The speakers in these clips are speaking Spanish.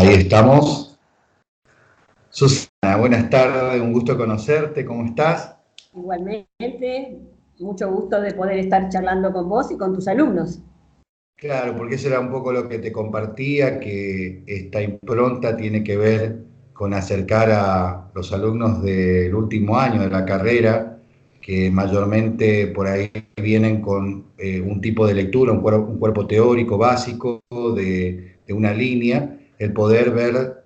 Ahí estamos. Susana, buenas tardes, un gusto conocerte, ¿cómo estás? Igualmente, mucho gusto de poder estar charlando con vos y con tus alumnos. Claro, porque eso era un poco lo que te compartía, que esta impronta tiene que ver con acercar a los alumnos del último año de la carrera, que mayormente por ahí vienen con un tipo de lectura, un cuerpo teórico básico de una línea, el poder ver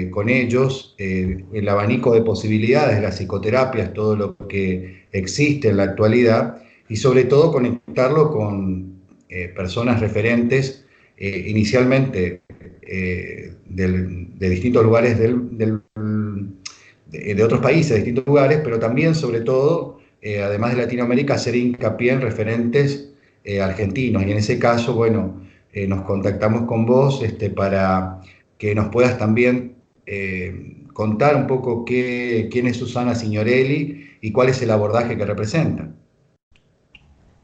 con ellos el abanico de posibilidades de las psicoterapias, todo lo que existe en la actualidad, y sobre todo conectarlo con personas referentes, inicialmente de distintos lugares de otros países, de distintos lugares, pero también, sobre todo, además de Latinoamérica, hacer hincapié en referentes argentinos. Y en ese caso, bueno, nos contactamos con vos para que nos puedas también contar un poco quién es Susana Signorelli y cuál es el abordaje que representa.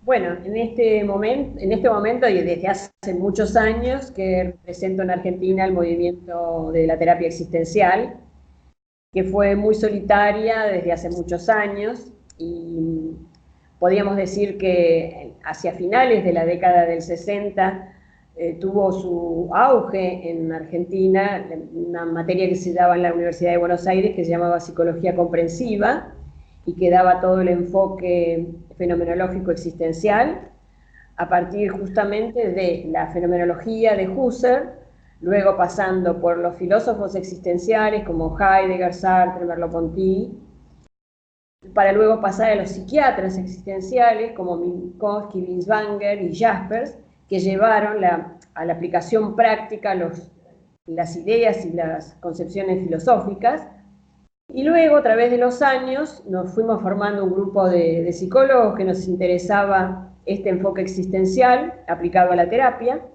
Bueno, en este momento y desde hace muchos años que represento en Argentina el movimiento de la terapia existencial, que fue muy solitaria desde hace muchos años y podríamos decir que hacia finales de la década del 60 tuvo su auge en Argentina, una materia que se daba en la Universidad de Buenos Aires que se llamaba Psicología Comprensiva y que daba todo el enfoque fenomenológico existencial a partir justamente de la fenomenología de Husserl, luego pasando por los filósofos existenciales como Heidegger, Sartre, Merleau-Ponty, para luego pasar a los psiquiatras existenciales como Minkowski, Binswanger y Jaspers, que llevaron a la aplicación práctica las ideas y las concepciones filosóficas. Y luego, a través de los años, nos fuimos formando un grupo de psicólogos que nos interesaba este enfoque existencial aplicado a la terapia.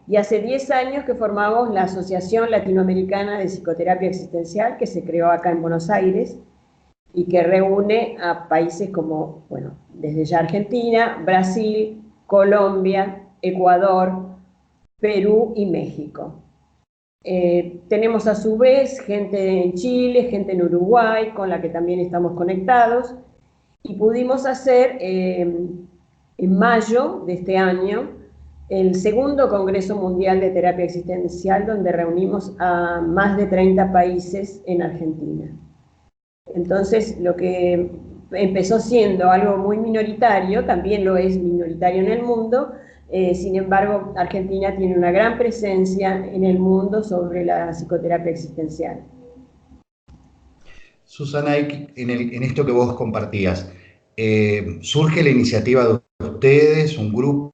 Y hace 10 años que formamos la Asociación Latinoamericana de Psicoterapia Existencial, que se creó acá en Buenos Aires y que reúne a países como, bueno, desde ya Argentina, Brasil, Colombia, Ecuador, Perú y México. Tenemos a su vez gente en Chile, gente en Uruguay, con la que también estamos conectados, y pudimos hacer en mayo de este año el segundo Congreso Mundial de Terapia Existencial, donde reunimos a más de 30 países en Argentina. Entonces, lo que empezó siendo algo muy minoritario, también lo es minoritario en el mundo. Sin embargo, Argentina tiene una gran presencia en el mundo sobre la psicoterapia existencial. Susana, en esto que vos compartías, surge la iniciativa de ustedes, un grupo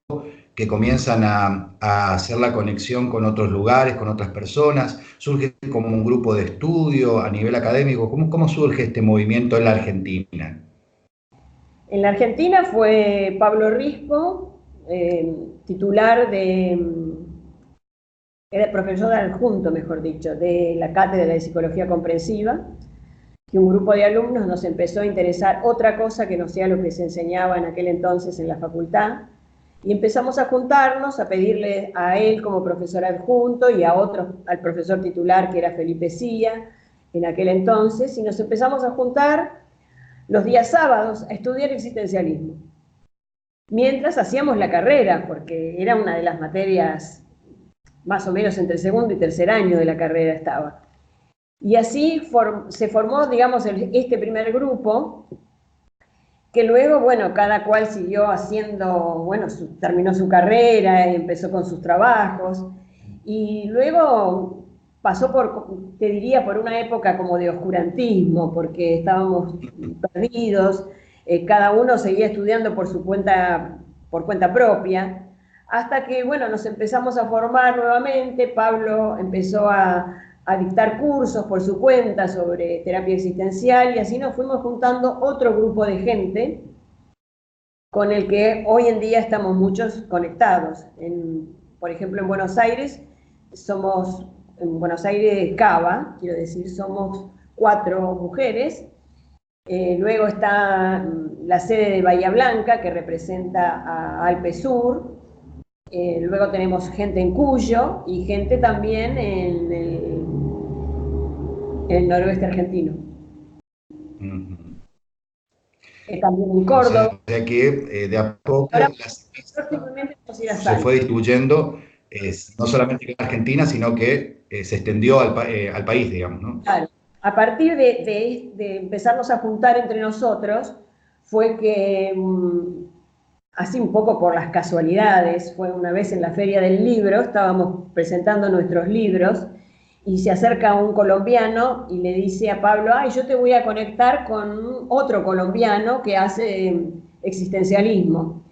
que comienzan a hacer la conexión con otros lugares, con otras personas, surge como un grupo de estudio a nivel académico. ¿Cómo surge este movimiento en la Argentina? En la Argentina fue Pablo Risco, titular era profesor adjunto, mejor dicho, de la Cátedra de Psicología Comprensiva, que un grupo de alumnos nos empezó a interesar otra cosa que no sea lo que se enseñaba en aquel entonces en la facultad, y empezamos a juntarnos, a pedirle a él como profesor adjunto y a otro, al profesor titular que era Felipe Cía en aquel entonces, y nos empezamos a juntar los días sábados a estudiar existencialismo. Mientras hacíamos la carrera, porque era una de las materias más o menos entre segundo y tercer año de la carrera estaba. Y así se formó, digamos, este primer grupo, que luego, bueno, cada cual siguió haciendo, bueno, terminó su carrera, empezó con sus trabajos, y luego pasó por, te diría, por una época como de oscurantismo, porque estábamos perdidos, cada uno seguía estudiando por cuenta propia, hasta que, bueno, nos empezamos a formar nuevamente. Pablo empezó a dictar cursos por su cuenta sobre terapia existencial y así nos fuimos juntando otro grupo de gente con el que hoy en día estamos muchos conectados. Por ejemplo, en Buenos Aires en Buenos Aires Cava, quiero decir, somos 4 mujeres. Luego está la sede de Bahía Blanca, que representa a Alpe Sur, Luego tenemos gente en Cuyo y gente también en el noroeste argentino. Ujú. También en O Córdoba. sea que de a poco Ahora, próximamente vamos a ir a se Salta. fue distribuyendo, no solamente en Argentina, sino que se extendió al país, digamos, ¿no? Claro. A partir de empezarnos a juntar entre nosotros, fue que, así un poco por las casualidades, fue una vez en la Feria del Libro, estábamos presentando nuestros libros, y se acerca un colombiano y le dice a Pablo, ay, yo te voy a conectar con otro colombiano que hace existencialismo.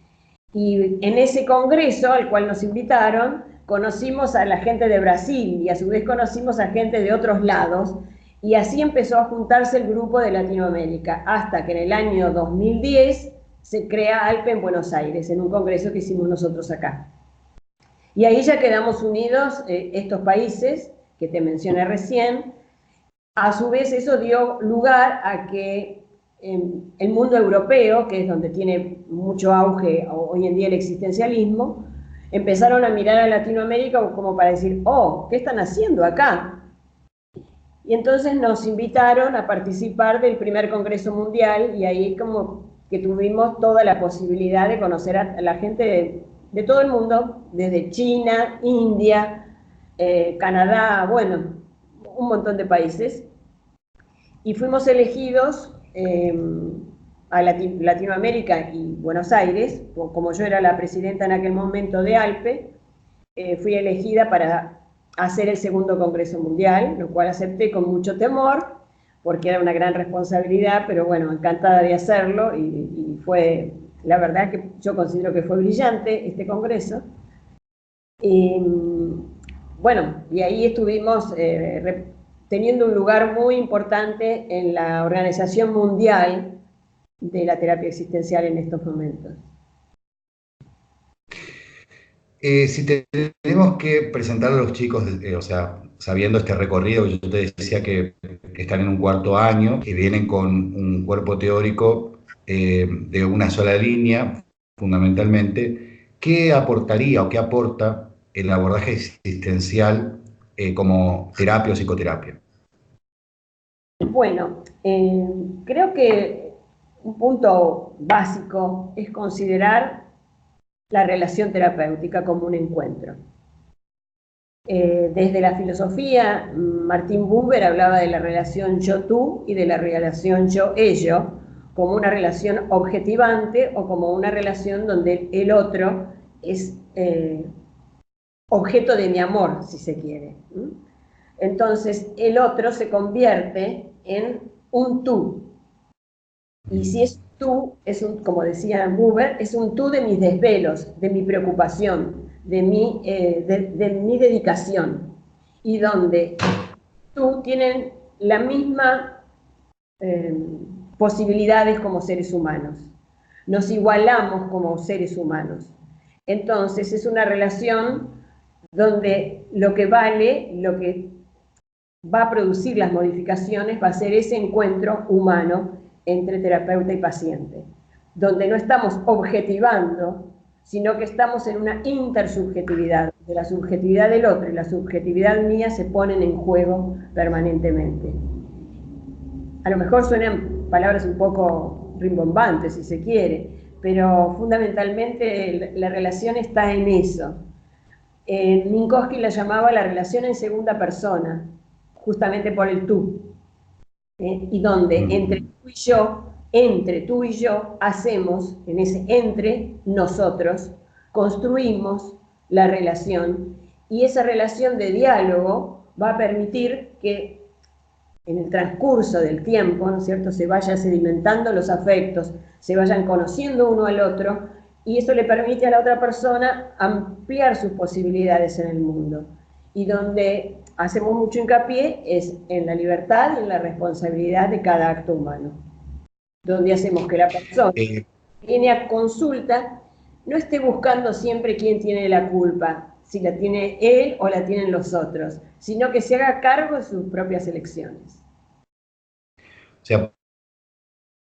Y en ese congreso al cual nos invitaron, conocimos a la gente de Brasil y a su vez conocimos a gente de otros lados, y así empezó a juntarse el grupo de Latinoamérica, hasta que en el año 2010 se crea ALPE en Buenos Aires, en un congreso que hicimos nosotros acá. Y ahí ya quedamos unidos estos países que te mencioné recién. A su vez eso dio lugar a que el mundo europeo, que es donde tiene mucho auge hoy en día el existencialismo, empezaron a mirar a Latinoamérica como para decir, oh, ¿qué están haciendo acá? Y entonces nos invitaron a participar del primer Congreso Mundial, y ahí como que tuvimos toda la posibilidad de conocer a la gente de todo el mundo, desde China, India, Canadá, bueno, un montón de países. Y fuimos elegidos a Latinoamérica y Buenos Aires, como yo era la presidenta en aquel momento de ALPE, fui elegida para hacer el segundo Congreso Mundial, lo cual acepté con mucho temor, porque era una gran responsabilidad, pero bueno, encantada de hacerlo, y fue, la verdad que yo considero que fue brillante este Congreso. Y, bueno, y ahí estuvimos teniendo un lugar muy importante en la Organización Mundial de la Terapia Existencial en estos momentos. Si tenemos que presentar a los chicos, o sea, sabiendo este recorrido, yo te decía que están en un cuarto año, que vienen con un cuerpo teórico de una sola línea, fundamentalmente, ¿qué aportaría o qué aporta el abordaje existencial como terapia o psicoterapia? Bueno, creo que un punto básico es considerar la relación terapéutica como un encuentro. Desde la filosofía, Martin Buber hablaba de la relación yo-tú y de la relación yo-ello como una relación objetivante o como una relación donde el otro es objeto de mi amor, si se quiere. Entonces, el otro se convierte en un tú. Y si es tú, como decía Buber, es un tú de mis desvelos, de mi preocupación, de mi dedicación. Y donde tú tienen la misma eh, posibilidades como seres humanos. Nos igualamos como seres humanos. Entonces es una relación donde lo que vale, lo que va a producir las modificaciones, va a ser ese encuentro humano entre terapeuta y paciente, donde no estamos objetivando, sino que estamos en una intersubjetividad, de la subjetividad del otro y la subjetividad mía se ponen en juego permanentemente. A lo mejor suenan palabras un poco rimbombantes, si se quiere, pero fundamentalmente la relación está en eso. Minkowski la llamaba la relación en segunda persona, justamente por el tú, y donde entre tú y yo, hacemos, en ese entre nosotros, construimos la relación, y esa relación de diálogo va a permitir que en el transcurso del tiempo, ¿no es cierto?, se vayan sedimentando los afectos, se vayan conociendo uno al otro, y eso le permite a la otra persona ampliar sus posibilidades en el mundo. Y donde hacemos mucho hincapié es en la libertad y en la responsabilidad de cada acto humano. Donde hacemos que la persona Eh, que viene a consulta no esté buscando siempre quién tiene la culpa, si la tiene él o la tienen los otros, sino que se haga cargo de sus propias elecciones. o sea,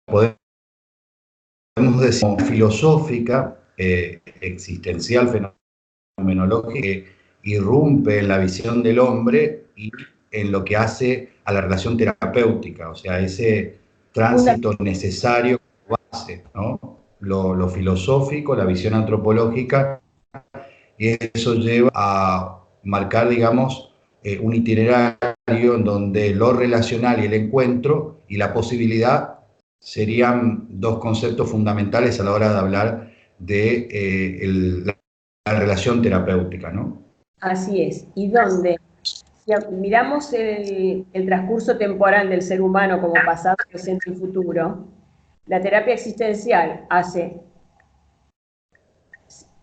podemos decir como filosófica, existencial, fenomenológica que irrumpe en la visión del hombre y en lo que hace a la relación terapéutica, o sea, ese tránsito necesario como base, ¿no? Lo filosófico, la visión antropológica, y eso lleva a marcar, digamos, un itinerario en donde lo relacional y el encuentro y la posibilidad serían dos conceptos fundamentales a la hora de hablar de la relación terapéutica, ¿no? Así es. Y donde, si miramos el transcurso temporal del ser humano como pasado, presente y futuro, la terapia existencial hace,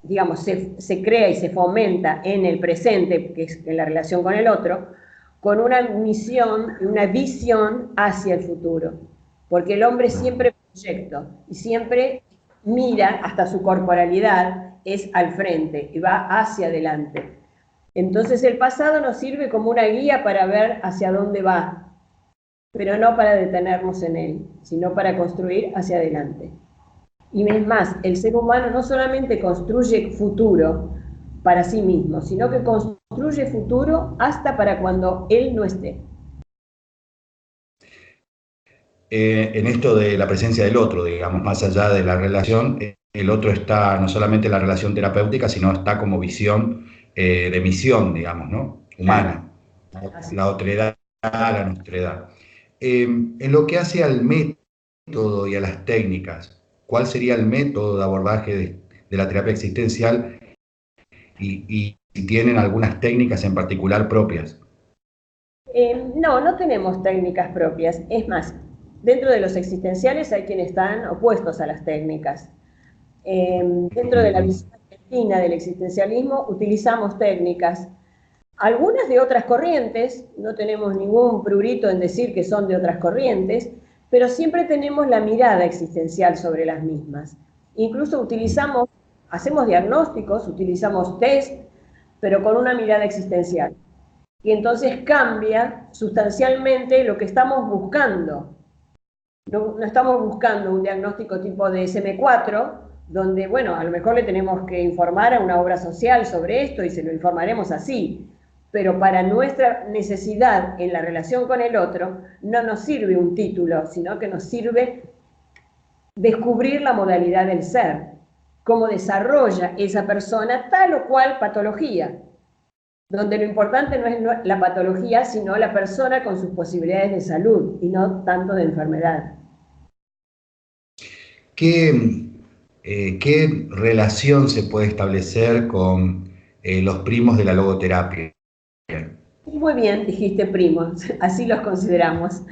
digamos, se crea y se fomenta en el presente, que es en la relación con el otro, con una misión, una visión hacia el futuro. Porque el hombre siempre proyecta y siempre mira, hasta su corporalidad es al frente y va hacia adelante. Entonces el pasado nos sirve como una guía para ver hacia dónde va, pero no para detenernos en él, sino para construir hacia adelante. Y es más, el ser humano no solamente construye futuro para sí mismo, sino que construye futuro hasta para cuando él no esté. En esto de la presencia del otro, digamos, más allá de la relación, el otro está no solamente en la relación terapéutica, sino está como visión de misión, digamos, ¿no? Humana, la otredad, la nostredad. En lo que hace al método y a las técnicas, ¿cuál sería el método de abordaje de la terapia existencial y si tienen algunas técnicas en particular propias? No, no tenemos técnicas propias. Es más, dentro de los existenciales hay quienes están opuestos a las técnicas. Dentro de la visión argentina del existencialismo utilizamos técnicas, algunas de otras corrientes, no tenemos ningún prurito en decir que son de otras corrientes, pero siempre tenemos la mirada existencial sobre las mismas. Incluso hacemos diagnósticos, utilizamos test, pero con una mirada existencial. Y entonces cambia sustancialmente lo que estamos buscando. No estamos buscando un diagnóstico tipo de SM4, donde, bueno, a lo mejor le tenemos que informar a una obra social sobre esto y se lo informaremos así, pero para nuestra necesidad en la relación con el otro no nos sirve un título, sino que nos sirve descubrir la modalidad del ser, cómo desarrolla esa persona tal o cual patología, donde lo importante no es la patología, sino la persona con sus posibilidades de salud y no tanto de enfermedad. ¿Qué relación se puede establecer con los primos de la logoterapia? Muy bien, dijiste primos, así los consideramos.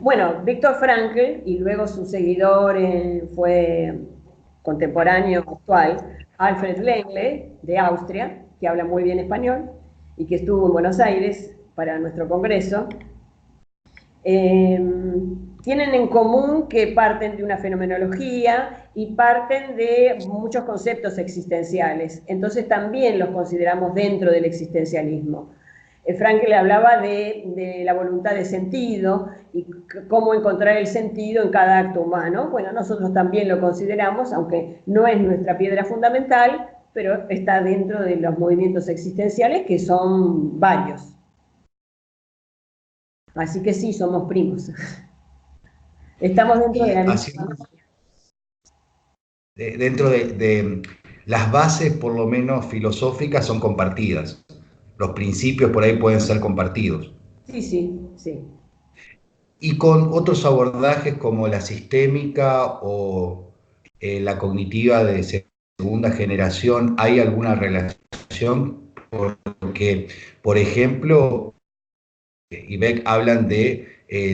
Bueno, Viktor Frankl y luego su seguidor fue contemporáneo actual, Alfred Lengle, de Austria, que habla muy bien español y que estuvo en Buenos Aires para nuestro congreso. Tienen en común que parten de una fenomenología y parten de muchos conceptos existenciales. Entonces también los consideramos dentro del existencialismo. Frankl hablaba de la voluntad de sentido y cómo encontrar el sentido en cada acto humano. Bueno, nosotros también lo consideramos, aunque no es nuestra piedra fundamental, pero está dentro de los movimientos existenciales, que son varios. Así que sí, somos primos. Estamos dentro de la misma. Dentro de las bases, por lo menos filosóficas, son compartidas. Los principios por ahí pueden ser compartidos. Sí, sí, sí. Y con otros abordajes como la sistémica o la cognitiva de segunda generación, ¿hay alguna relación? Porque, por ejemplo, y Beck hablan de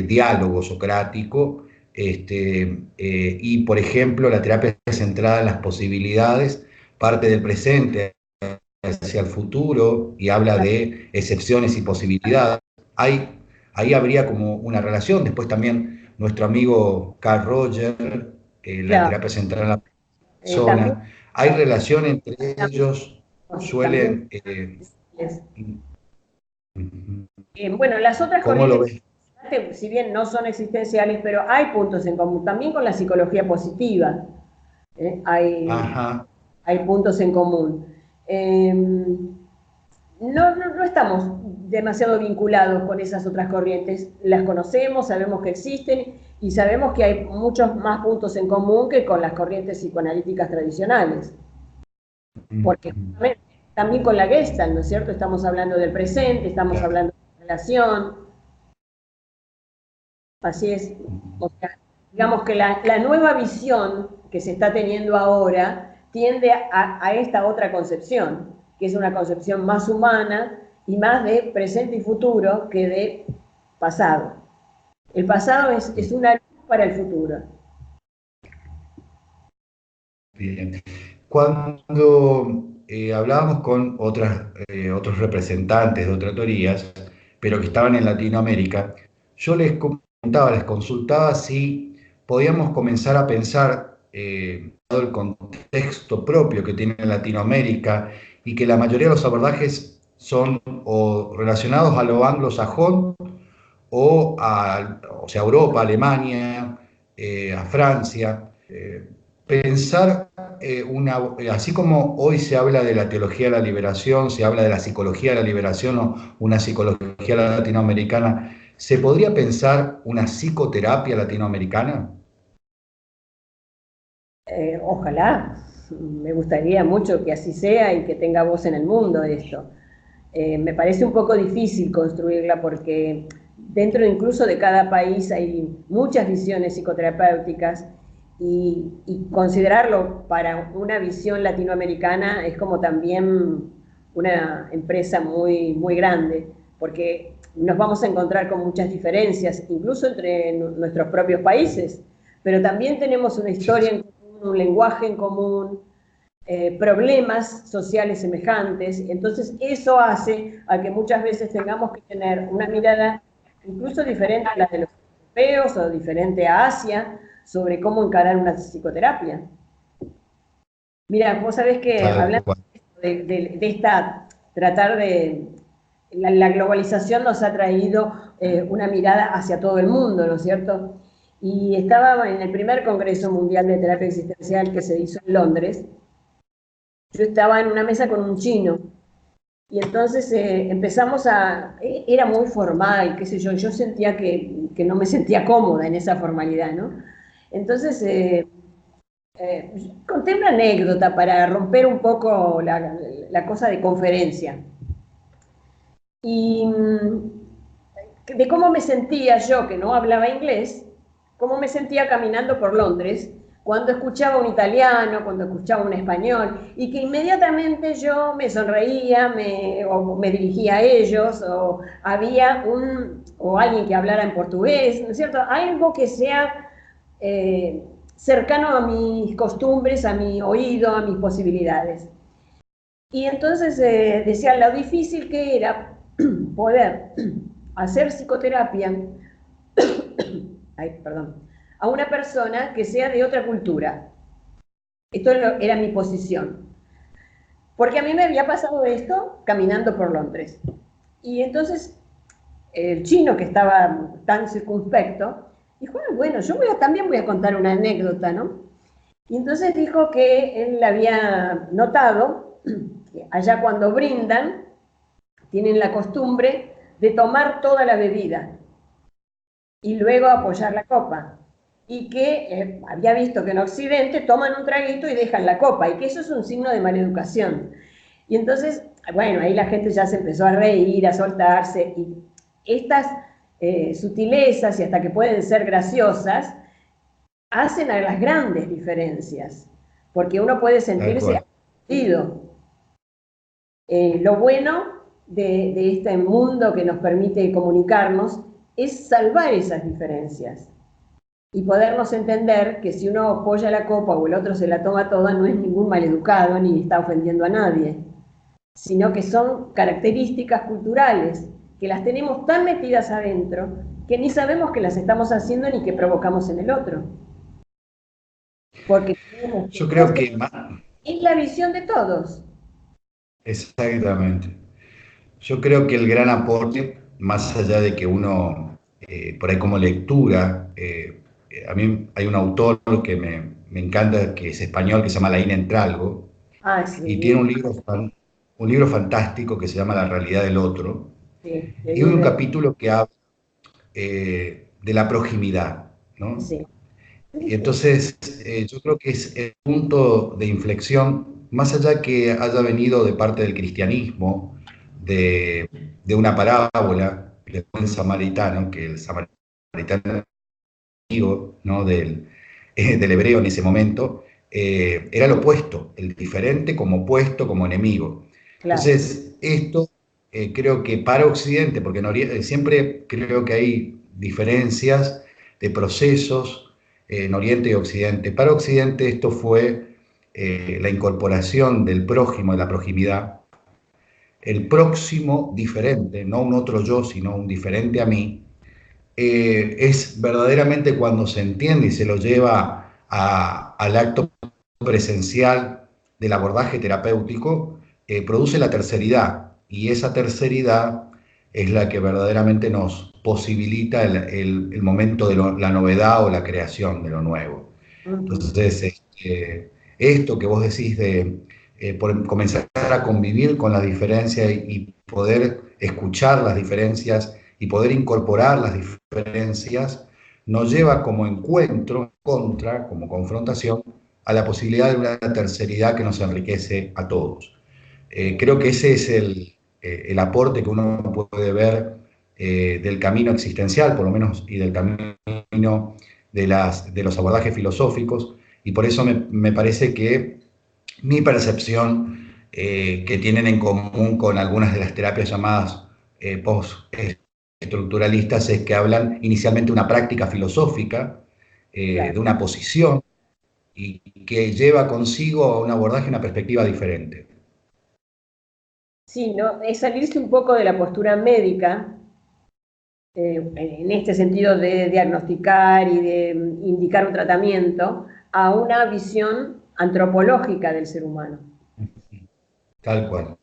diálogo socrático, y por ejemplo la terapia centrada en las posibilidades parte del presente hacia el futuro y habla de excepciones y posibilidades. Ahí habría como una relación. Después también nuestro amigo Carl Roger, la terapia centrada en la persona. ¿Hay relación entre ellos? Suelen... Bueno, las otras ¿Cómo lo corrientes, ves? si bien no son existenciales, pero hay puntos en común, también con la psicología positiva. Hay, Ajá. hay puntos en común. No estamos demasiado vinculados con esas otras corrientes, las conocemos, sabemos que existen y sabemos que hay muchos más puntos en común que con las corrientes psicoanalíticas tradicionales. Porque justamente, también con la Gestalt, ¿no es cierto? Estamos hablando del presente, estamos hablando de relación. Así es. O sea, digamos que la nueva visión que se está teniendo ahora tiende a esta otra concepción, que es una concepción más humana y más de presente y futuro que de pasado. El pasado es una luz para el futuro. Bien. Cuando hablábamos con otros representantes de otras teorías, pero que estaban en Latinoamérica, yo les comentaba, les consultaba si podíamos comenzar a pensar todo el contexto propio que tiene Latinoamérica y que la mayoría de los abordajes son o relacionados a lo anglosajón o sea, Europa, Alemania, a Francia. Pensar así como hoy se habla de la teología de la liberación, se habla de la psicología de la liberación o una psicología latinoamericana, ¿se podría pensar una psicoterapia latinoamericana? Ojalá, me gustaría mucho que así sea y que tenga voz en el mundo esto. Me parece un poco difícil construirla porque dentro incluso de cada país hay muchas visiones psicoterapéuticas y considerarlo para una visión latinoamericana es como también una empresa muy, muy grande, porque nos vamos a encontrar con muchas diferencias, incluso entre nuestros propios países, pero también tenemos una historia en común, un lenguaje en común, problemas sociales semejantes. Entonces eso hace a que muchas veces tengamos que tener una mirada incluso diferente a la de los europeos o diferente a Asia sobre cómo encarar una psicoterapia. Mira, vos sabés que hablando de esta, tratar de, la globalización nos ha traído una mirada hacia todo el mundo, ¿no es cierto? Y estaba en el primer Congreso Mundial de Terapia Existencial que se hizo en Londres. Yo estaba en una mesa con un chino y entonces empezamos era muy formal, qué sé yo, yo sentía que no me sentía cómoda en esa formalidad, ¿no? Entonces conté una anécdota para romper un poco la cosa de conferencia. Y de cómo me sentía yo, que no hablaba inglés, cómo me sentía caminando por Londres, cuando escuchaba un italiano, cuando escuchaba un español, y que inmediatamente yo me sonreía, o me dirigía a ellos, o había o alguien que hablara en portugués, ¿no es cierto? Algo que sea cercano a mis costumbres, a mi oído, a mis posibilidades. Y entonces decía lo difícil que era poder hacer psicoterapia a una persona que sea de otra cultura. Esto era mi posición. Porque a mí me había pasado esto caminando por Londres. Y entonces el chino, que estaba tan circunspecto, dijo, bueno, yo también voy a contar una anécdota, ¿no? Y entonces dijo que él había notado que allá cuando brindan, tienen la costumbre de tomar toda la bebida y luego apoyar la copa. Y que había visto que en Occidente toman un traguito y dejan la copa, y que eso es un signo de maleducación. Y entonces, bueno, ahí la gente ya se empezó a reír, a soltarse, y estas sutilezas, y hasta que pueden ser graciosas, hacen a las grandes diferencias, porque uno puede sentirse atendido. Lo bueno de este mundo que nos permite comunicarnos es salvar esas diferencias y podernos entender que si uno apoya la copa o el otro se la toma toda, no es ningún maleducado ni está ofendiendo a nadie, sino que son características culturales que las tenemos tan metidas adentro que ni sabemos que las estamos haciendo ni que provocamos en el otro. Porque yo creo que es la visión de todos. Exactamente. Yo creo que el gran aporte, más allá de que uno, por ahí como lectura, a mí hay un autor que me encanta, que es español, que se llama Laín Entralgo, Ah, y tiene sí, un libro fantástico que se llama La realidad del otro, sí, y un capítulo que habla de la proximidad, ¿no? sí, Y sí, entonces yo creo que es el punto de inflexión, más allá que haya venido de parte del cristianismo, de, de una parábola del buen samaritano, que el samaritano amigo, ¿no? Del hebreo en ese momento, era lo opuesto, el diferente como opuesto, como enemigo. claro. Entonces, esto creo que para Occidente, porque siempre creo que hay diferencias de procesos en Oriente y Occidente. Para Occidente esto fue la incorporación del prójimo, de la proximidad, el próximo diferente, no un otro yo, sino un diferente a mí, es verdaderamente cuando se entiende y se lo lleva al acto presencial del abordaje terapéutico, produce la terceridad. Y esa terceridad es la que verdaderamente nos posibilita el momento de la novedad o la creación de lo nuevo. Ujú. Entonces, esto que vos decís de comenzar a convivir con la diferencia y poder escuchar las diferencias y poder incorporar las diferencias, nos lleva como encuentro, contra, como confrontación, a la posibilidad de una terceridad que nos enriquece a todos. Creo que ese es el aporte que uno puede ver del camino existencial, por lo menos, y del camino de los abordajes filosóficos, y por eso me parece que mi percepción que tienen en común con algunas de las terapias llamadas post-estructuralistas es que hablan inicialmente de una práctica filosófica, de Claro. una posición, y que lleva consigo a un abordaje, una perspectiva diferente. Sí, ¿no? Es salirse un poco de la postura médica, en este sentido de diagnosticar y de indicar un tratamiento, a una visión antropológica del ser humano. Tal cual.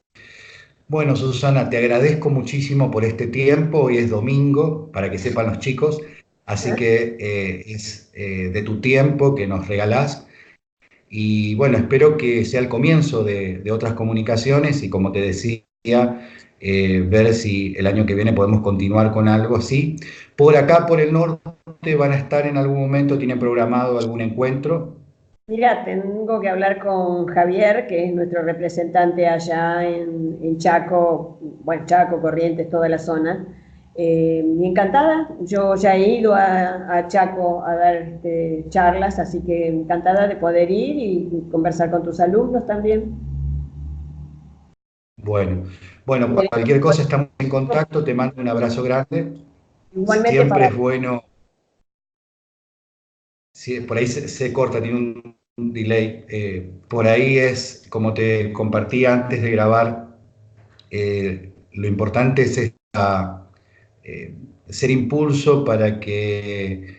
Bueno, Susana, te agradezco muchísimo por este tiempo. Hoy es domingo, para que sepan los chicos, así que es de tu tiempo que nos regalás. Y bueno, espero que sea el comienzo de otras comunicaciones y como te decía, ver si el año que viene podemos continuar con algo así. Por acá, por el norte, van a estar en algún momento, tienen programado algún encuentro. Mira, tengo que hablar con Javier, que es nuestro representante allá en Chaco, bueno, Chaco, Corrientes, toda la zona. Y encantada, yo ya he ido a Chaco a dar charlas, así que encantada de poder ir y conversar con tus alumnos también. Bueno, bueno, Y cualquier cosa estamos en contacto, te mando un abrazo grande. igualmente Siempre para es bueno, por ahí se corta, tiene un delay. Por ahí es, como te compartí antes de grabar, lo importante es eh, ser impulso para que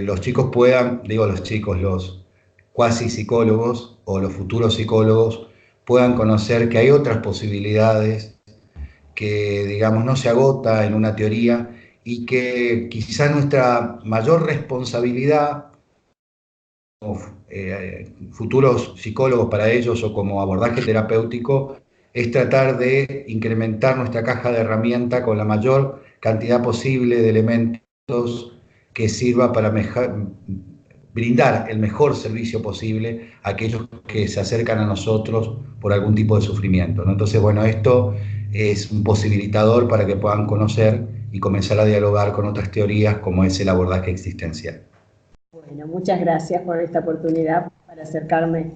los chicos puedan, digo los chicos, los cuasi psicólogos o los futuros psicólogos puedan conocer que hay otras posibilidades, que digamos no se agota en una teoría y que quizá nuestra mayor responsabilidad como futuros psicólogos para ellos o como abordaje terapéutico es tratar de incrementar nuestra caja de herramientas con la mayor cantidad posible de elementos que sirva para brindar el mejor servicio posible a aquellos que se acercan a nosotros por algún tipo de sufrimiento, ¿no? Entonces, bueno, esto es un posibilitador para que puedan conocer y comenzar a dialogar con otras teorías como es el abordaje existencial. bueno, muchas gracias por esta oportunidad para acercarme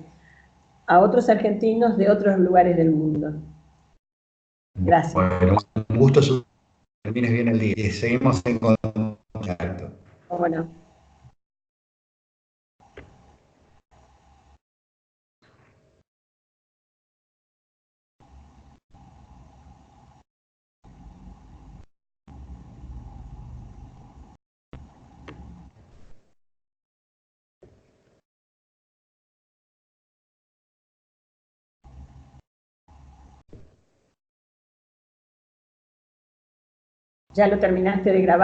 a otros argentinos de otros lugares del mundo. Gracias. Bueno, un gusto, termines bien el día y seguimos en contacto. Bueno. ¿Ya lo terminaste de grabar?